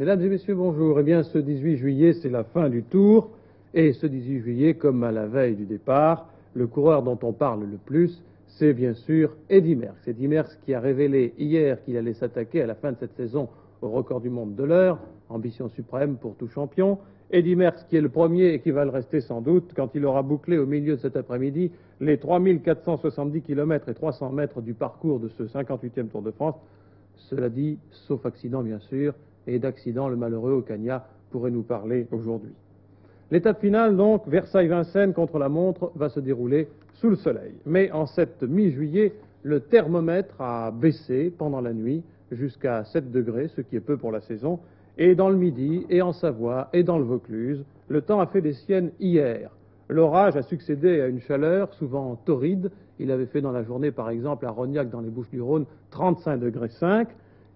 Mesdames et messieurs, bonjour. Eh bien, ce 18 juillet, c'est la fin du Tour. Et ce 18 juillet, comme à la veille du départ, le coureur dont on parle le plus, c'est bien sûr Eddy Merckx. Eddy Merckx qui a révélé hier qu'il allait s'attaquer à la fin de cette saison au record du monde de l'heure, ambition suprême pour tout champion. Eddy Merckx qui est le premier et qui va le rester sans doute quand il aura bouclé au milieu de cet après-midi les 3470 km et 300 mètres du parcours de ce 58e Tour de France. Cela dit, sauf accident bien sûr, et d'accident, le malheureux Ocaña pourrait nous parler aujourd'hui. L'étape finale, donc, Versailles-Vincennes contre la montre, va se dérouler sous le soleil. Mais en cette mi-juillet, le thermomètre a baissé pendant la nuit jusqu'à 7 degrés, ce qui est peu pour la saison. Et dans le Midi, et en Savoie, et dans le Vaucluse, le temps a fait des siennes hier. L'orage a succédé à une chaleur souvent torride. Il avait fait dans la journée, par exemple, à Rognac, dans les Bouches-du-Rhône, 35,5 degrés.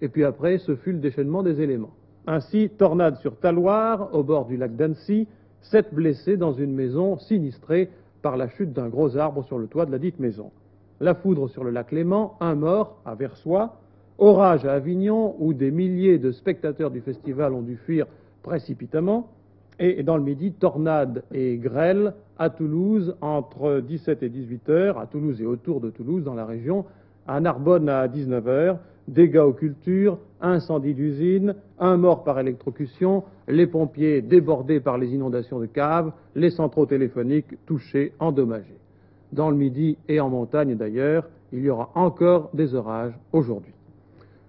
Et puis après, ce fut le déchaînement des éléments. Ainsi, tornade sur Talloires, au bord du lac d'Annecy, 7 blessés dans une maison sinistrée par la chute d'un gros arbre sur le toit de la dite maison. La foudre sur le lac Léman, 1 mort à Versoix. Orage à Avignon, où des milliers de spectateurs du festival ont dû fuir précipitamment. Et dans le Midi, tornade et grêle à Toulouse entre 17 et 18 heures, à Toulouse et autour de Toulouse, dans la région, à Narbonne à 19 heures, dégâts aux cultures, incendie d'usine, 1 mort par électrocution, les pompiers débordés par les inondations de caves, les centraux téléphoniques touchés, endommagés. Dans le Midi et en montagne d'ailleurs, il y aura encore des orages aujourd'hui.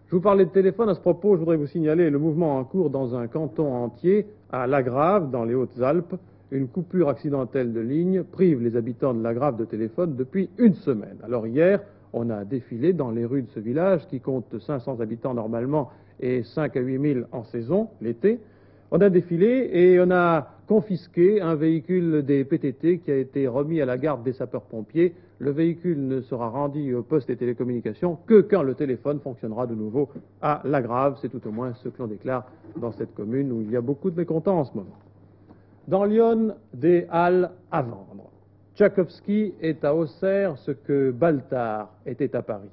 Je vous parlais de téléphone, à ce propos, je voudrais vous signaler le mouvement en cours dans un canton entier, à Lagrave, dans les Hautes-Alpes. Une coupure accidentelle de ligne prive les habitants de Lagrave de téléphone depuis une semaine. Alors hier, on a défilé dans les rues de ce village, qui compte 500 habitants normalement et 5 à 8 000 en saison, l'été. On a défilé et on a confisqué un véhicule des PTT qui a été remis à la garde des sapeurs-pompiers. Le véhicule ne sera rendu au poste des télécommunications que quand le téléphone fonctionnera de nouveau à Lagrave. C'est tout au moins ce que l'on déclare dans cette commune où il y a beaucoup de mécontents en ce moment. Dans Lyon, des halles à vendre. Tchaïkovski est à Auxerre ce que Baltard était à Paris.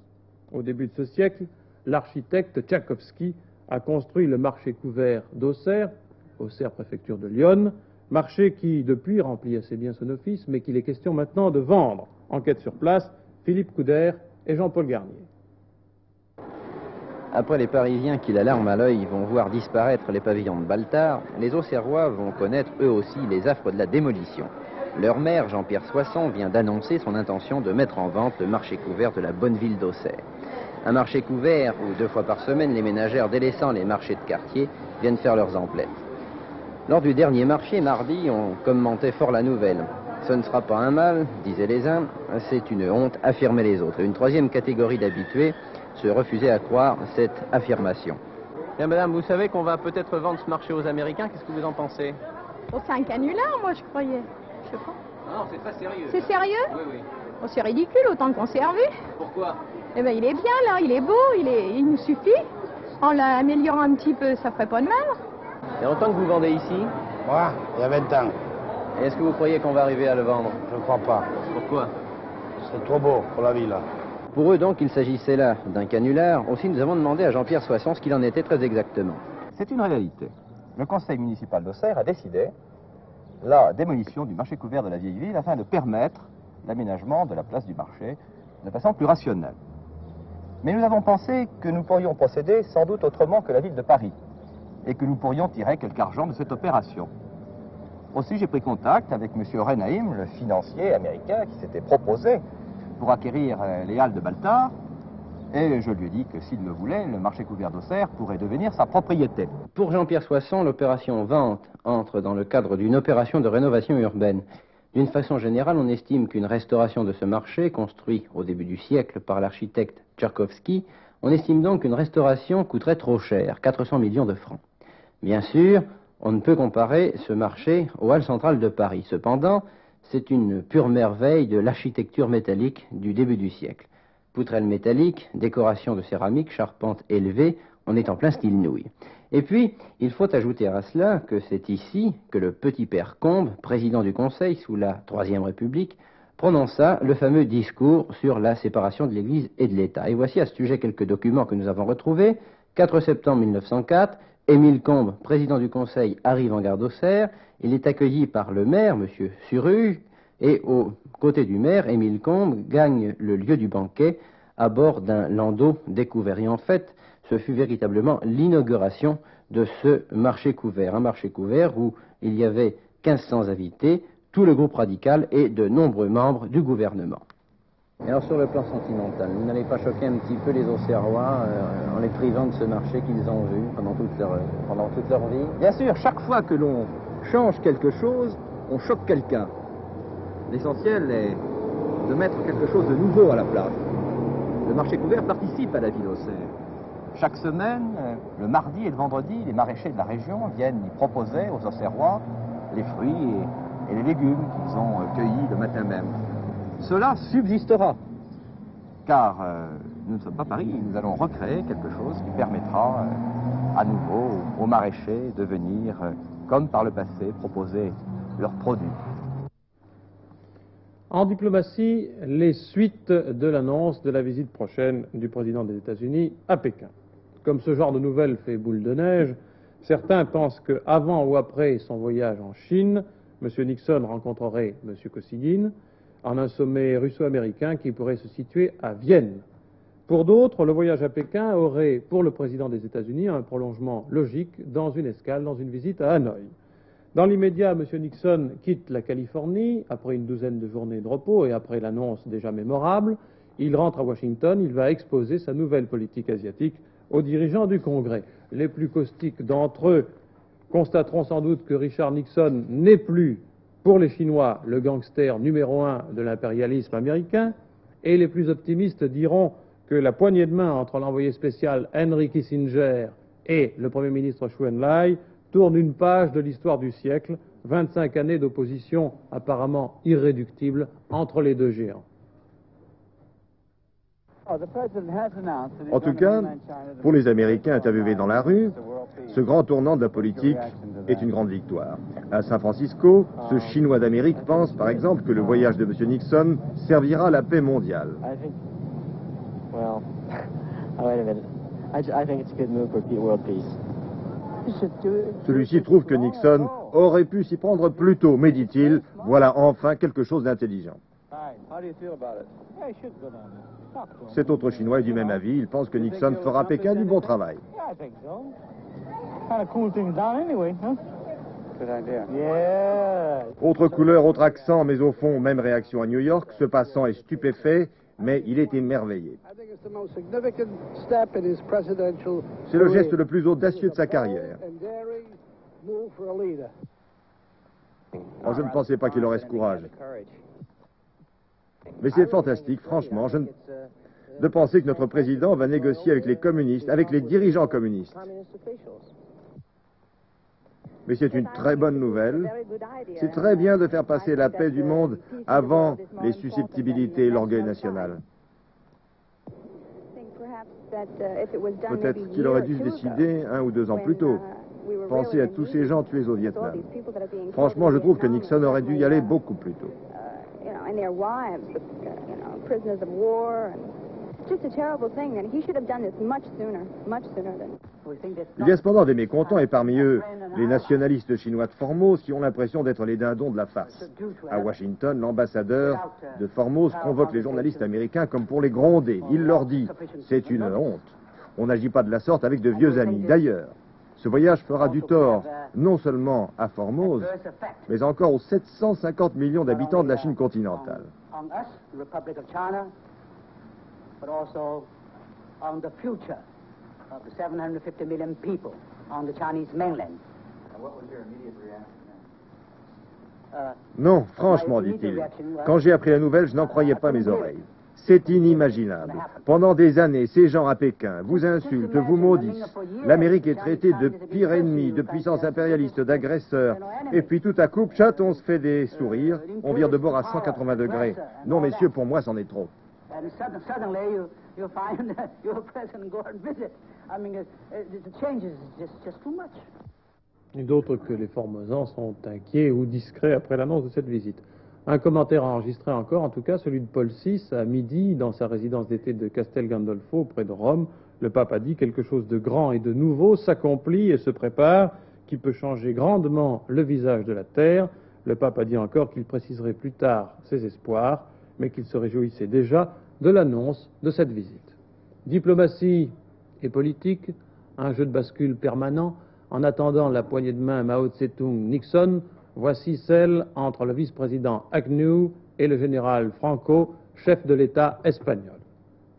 Au début de ce siècle, l'architecte Tchaïkovski a construit le marché couvert d'Auxerre, Auxerre préfecture de Lyon, marché qui depuis remplit assez bien son office, mais qu'il est question maintenant de vendre. Enquête sur place, Philippe Couder et Jean-Paul Garnier. Après les Parisiens qui, la larme à l'œil, vont voir disparaître les pavillons de Baltard, les Auxerrois vont connaître eux aussi les affres de la démolition. Leur maire, Jean-Pierre Soisson, vient d'annoncer son intention de mettre en vente le marché couvert de la bonne ville d'Auxerre. Un marché couvert où 2 fois par semaine, les ménagères délaissant les marchés de quartier viennent faire leurs emplettes. Lors du dernier marché, mardi, on commentait fort la nouvelle. Ce ne sera pas un mal, disaient les uns, c'est une honte, affirmaient les autres. Et une troisième catégorie d'habitués se refusait à croire cette affirmation. Bien, madame, vous savez qu'on va peut-être vendre ce marché aux Américains, qu'est-ce que vous en pensez? Oh, c'est un canular, moi, je croyais. Je sais pas. Non, c'est très sérieux. C'est sérieux? Oui, oui. Oh, c'est ridicule, autant de conserver. Pourquoi? Eh ben, il est bien, là, il est beau, il nous suffit. En l'améliorant un petit peu, ça ferait pas de mal. Il y a longtemps que vous vendez ici? Moi, il y a 20 ans. Et est-ce que vous croyez qu'on va arriver à le vendre? Je ne crois pas. Pourquoi? C'est trop beau pour la ville. Pour eux, donc, il s'agissait là d'un canular. Aussi, nous avons demandé à Jean-Pierre Soisson ce qu'il en était très exactement. C'est une réalité. Le conseil municipal d'Auxerre a décidé la démolition du marché couvert de la vieille ville afin de permettre l'aménagement de la place du marché de façon plus rationnelle. Mais nous avons pensé que nous pourrions procéder sans doute autrement que la ville de Paris et que nous pourrions tirer quelque argent de cette opération. Aussi, j'ai pris contact avec M. Renaim, le financier américain qui s'était proposé pour acquérir les halles de Baltard, et je lui ai dit que s'il me voulait, le marché couvert d'Auxerre pourrait devenir sa propriété. Pour Jean-Pierre Soisson, l'opération vente entre dans le cadre d'une opération de rénovation urbaine. D'une façon générale, on estime qu'une restauration de ce marché, construit au début du siècle par l'architecte Tchaïkovski, on estime donc qu'une restauration coûterait trop cher, 400 millions de francs. Bien sûr, on ne peut comparer ce marché aux halles centrales de Paris. Cependant, c'est une pure merveille de l'architecture métallique du début du siècle. Poutrelles métalliques, décoration de céramique, charpente élevée, on est en plein style nouille. Et puis, il faut ajouter à cela que c'est ici que le petit père Combes, président du Conseil sous la Troisième République, prononça le fameux discours sur la séparation de l'Église et de l'État. Et voici à ce sujet quelques documents que nous avons retrouvés, 4 septembre 1904, Émile Combes, président du Conseil, arrive en gare d'Auxerre. Il est accueilli par le maire, M. Suruge, et aux côtés du maire, Émile Combes gagne le lieu du banquet à bord d'un landau découvert. Et en fait, ce fut véritablement l'inauguration de ce marché couvert. Un marché couvert où il y avait 1500 invités, tout le groupe radical et de nombreux membres du gouvernement. Et alors sur le plan sentimental, vous n'allez pas choquer un petit peu les Auxerrois en les privant de ce marché qu'ils ont vu pendant toute leur vie? Bien sûr, chaque fois que l'on change quelque chose, on choque quelqu'un. L'essentiel est de mettre quelque chose de nouveau à la place. Le marché couvert participe à la vie d'Auxerre. Chaque semaine, le mardi et le vendredi, les maraîchers de la région viennent y proposer aux Auxerrois les fruits et les légumes qu'ils ont cueillis le matin même. Cela subsistera, car nous ne sommes pas Paris, nous allons recréer quelque chose qui permettra à nouveau aux maraîchers de venir, comme par le passé, proposer leurs produits. En diplomatie, les suites de l'annonce de la visite prochaine du président des États-Unis à Pékin. Comme ce genre de nouvelles fait boule de neige, certains pensent qu'avant ou après son voyage en Chine, M. Nixon rencontrerait M. Kosygin en un sommet russo-américain qui pourrait se situer à Vienne. Pour d'autres, le voyage à Pékin aurait, pour le président des États-Unis, un prolongement logique dans une escale, dans une visite à Hanoï. Dans l'immédiat, M. Nixon quitte la Californie après une douzaine de journées de repos et après l'annonce déjà mémorable. Il rentre à Washington, il va exposer sa nouvelle politique asiatique aux dirigeants du Congrès. Les plus caustiques d'entre eux constateront sans doute que Richard Nixon n'est plus, pour les Chinois, le gangster numéro 1 de l'impérialisme américain, et les plus optimistes diront que la poignée de main entre l'envoyé spécial Henry Kissinger et le Premier ministre Chou En-lai tourne une page de l'histoire du siècle, 25 années d'opposition apparemment irréductible entre les deux géants. En tout cas, pour les Américains interviewés dans la rue, ce grand tournant de la politique est une grande victoire. À San Francisco, ce Chinois d'Amérique pense, par exemple, que le voyage de M. Nixon servira à la paix mondiale. Celui-ci trouve que Nixon aurait pu s'y prendre plus tôt, mais dit-il, voilà enfin quelque chose d'intelligent. Cet autre Chinois est du même avis, il pense que Nixon fera à Pékin du bon travail. Autre couleur, autre accent, mais au fond, même réaction à New York, ce passant est stupéfait, mais il est émerveillé. C'est le geste le plus audacieux de sa carrière. Oh, je ne pensais pas qu'il aurait ce courage. Mais c'est fantastique, franchement, de penser que notre président va négocier avec les communistes, avec les dirigeants communistes. Mais c'est une très bonne nouvelle. C'est très bien de faire passer la paix du monde avant les susceptibilités et l'orgueil national. Peut-être qu'il aurait dû se décider 1 ou 2 ans plus tôt. Penser à tous ces gens tués au Vietnam. Franchement, je trouve que Nixon aurait dû y aller beaucoup plus tôt. Il y a cependant des mécontents et parmi eux, les nationalistes chinois de Formose qui ont l'impression d'être les dindons de la farce. À Washington, l'ambassadeur de Formose convoque les journalistes américains comme pour les gronder. Il leur dit « C'est une honte. On n'agit pas de la sorte avec de vieux amis. D'ailleurs, ce voyage fera du tort non seulement à Formose, mais encore aux 750 millions d'habitants de la Chine continentale. » Non, franchement, dit-il, quand j'ai appris la nouvelle, je n'en croyais pas mes oreilles. C'est inimaginable. Pendant des années, ces gens à Pékin vous insultent, vous maudissent. L'Amérique est traitée de pire ennemi, de puissance impérialiste, d'agresseur. Et puis tout à coup, chat, on se fait des sourires, on vire de bord à 180 degrés. Non, messieurs, pour moi, c'en est trop. Et d'autres que les Formosans sont inquiets ou discrets après l'annonce de cette visite. Un commentaire enregistré encore, en tout cas celui de Paul VI, à midi, dans sa résidence d'été de Castel Gandolfo, près de Rome, Le pape a dit quelque chose de grand et de nouveau s'accomplit et se prépare, qui peut changer grandement le visage de la terre. Le pape a dit encore qu'il préciserait plus tard ses espoirs, mais qu'il se réjouissait déjà de l'annonce de cette visite. Diplomatie et politique, un jeu de bascule permanent. En attendant la poignée de main Mao Tse-tung-Nixon, voici celle entre le vice-président Agnew et le général Franco, chef de l'État espagnol.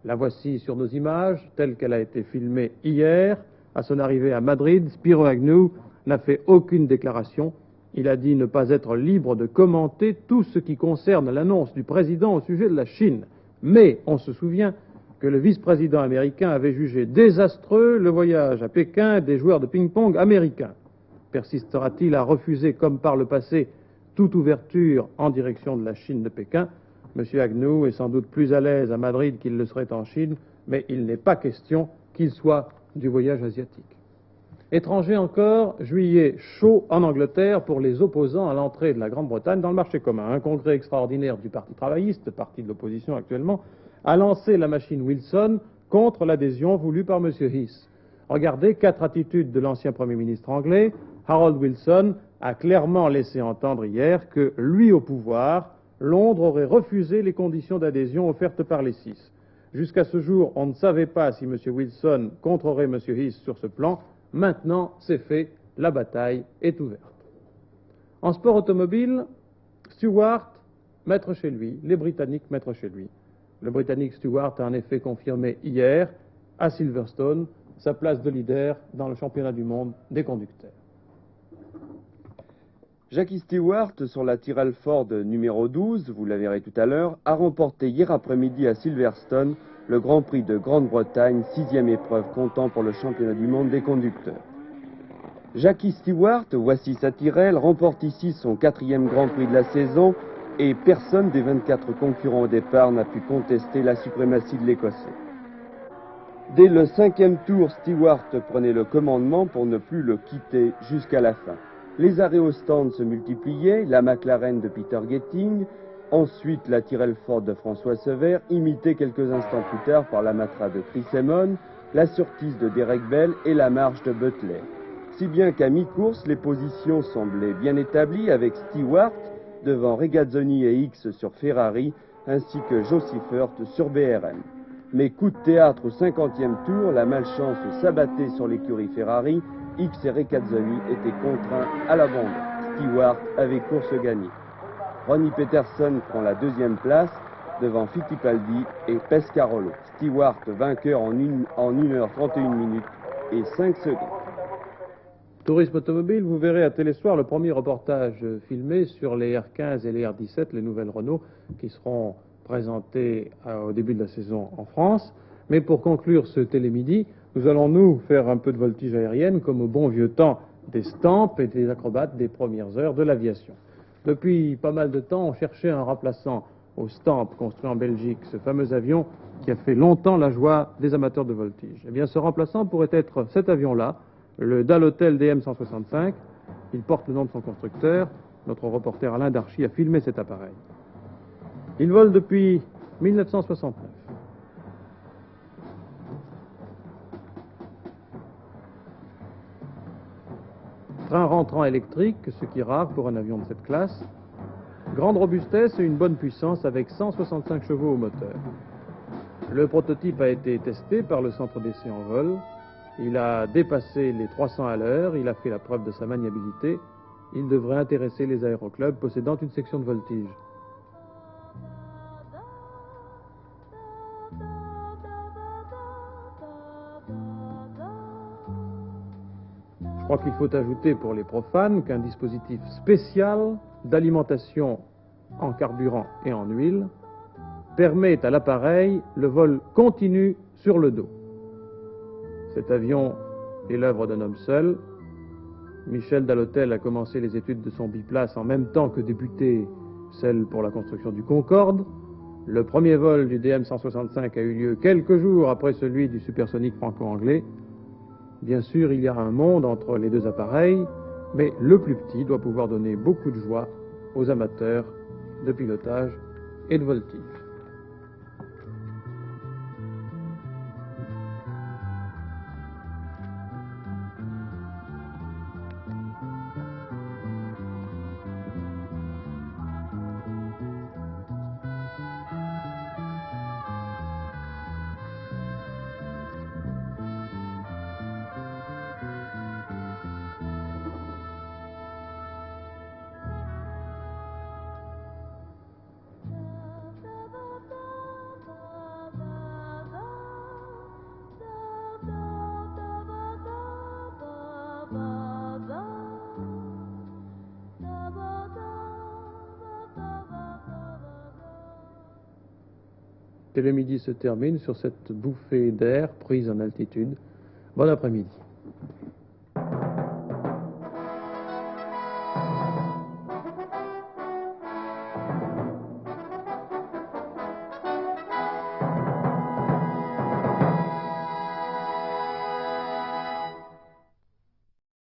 La voici sur nos images, telle qu'elle a été filmée hier. À son arrivée à Madrid, Spiro Agnew n'a fait aucune déclaration. Il a dit ne pas être libre de commenter tout ce qui concerne l'annonce du président au sujet de la Chine. Mais on se souvient que le vice-président américain avait jugé désastreux le voyage à Pékin des joueurs de ping-pong américains. Persistera-t-il à refuser, comme par le passé, toute ouverture en direction de la Chine de Pékin? M. Agnew est sans doute plus à l'aise à Madrid qu'il le serait en Chine, mais il n'est pas question qu'il soit du voyage asiatique. Étranger encore, juillet chaud en Angleterre pour les opposants à l'entrée de la Grande-Bretagne dans le marché commun. Un congrès extraordinaire du Parti travailliste, parti de l'opposition actuellement, a lancé la machine Wilson contre l'adhésion voulue par M. Heath. Regardez 4 attitudes de l'ancien Premier ministre anglais. Harold Wilson a clairement laissé entendre hier que, lui au pouvoir, Londres aurait refusé les conditions d'adhésion offertes par les 6. Jusqu'à ce jour, on ne savait pas si M. Wilson contrerait M. Heath sur ce plan. Maintenant, c'est fait, la bataille est ouverte. En sport automobile, Stewart, maître chez lui, les Britanniques maître chez lui. Le Britannique Stewart a en effet confirmé hier, à Silverstone, sa place de leader dans le championnat du monde des conducteurs. Jackie Stewart, sur la Tyrrell Ford numéro 12, vous la verrez tout à l'heure, a remporté hier après-midi à Silverstone le Grand Prix de Grande-Bretagne, 6e épreuve comptant pour le championnat du monde des conducteurs. Jackie Stewart, voici sa Tyrrell, remporte ici son 4e Grand Prix de la saison et personne des 24 concurrents au départ n'a pu contester la suprématie de l'Écossais. Dès le 5e tour, Stewart prenait le commandement pour ne plus le quitter jusqu'à la fin. Les arrêts au stand se multipliaient, la McLaren de Peter Getting, ensuite la Tyrrell Ford de François Sever, imitée quelques instants plus tard par la Matra de Chris Amon, la Surtees de Derek Bell et la March de Butler. Si bien qu'à mi-course, les positions semblaient bien établies avec Stewart devant Regazzoni et X sur Ferrari, ainsi que Joe Seifert sur BRM. Mais coup de théâtre au 50e tour, la malchance s'abattait sur l'écurie Ferrari, X et Regazzoni étaient contraints à l'abandon. Stewart avait course gagnée. Ronnie Peterson prend la 2e place devant Fittipaldi et Pescarolo. Stewart vainqueur en 1h31 minutes et 5 secondes. Tourisme automobile, vous verrez à Télésoir le premier reportage filmé sur les R15 et les R17, les nouvelles Renault, qui seront présentées au début de la saison en France. Mais pour conclure ce télémidi, nous allons nous faire un peu de voltige aérienne comme au bon vieux temps des Stamp et des acrobates des premières heures de l'aviation. Depuis pas mal de temps, on cherchait un remplaçant au Stamp construit en Belgique, ce fameux avion qui a fait longtemps la joie des amateurs de voltige. Eh bien, ce remplaçant pourrait être cet avion-là, le Dalotel DM-165. Il porte le nom de son constructeur. Notre reporter Alain Darchy a filmé cet appareil. Il vole depuis 1969. Train rentrant électrique, ce qui est rare pour un avion de cette classe. Grande robustesse et une bonne puissance avec 165 chevaux au moteur. Le prototype a été testé par le centre d'essai en vol. Il a dépassé les 300 à l'heure, il a fait la preuve de sa maniabilité. Il devrait intéresser les aéroclubs possédant une section de voltige. Je crois qu'il faut ajouter pour les profanes qu'un dispositif spécial d'alimentation en carburant et en huile permet à l'appareil le vol continu sur le dos. Cet avion est l'œuvre d'un homme seul. Michel Dalotel a commencé les études de son biplace en même temps que débutait celle pour la construction du Concorde. Le premier vol du DM-165 a eu lieu quelques jours après celui du supersonique franco-anglais. Bien sûr, il y a un monde entre les deux appareils, mais le plus petit doit pouvoir donner beaucoup de joie aux amateurs de pilotage et de voltige. Télémidi se termine sur cette bouffée d'air prise en altitude. Bon après-midi.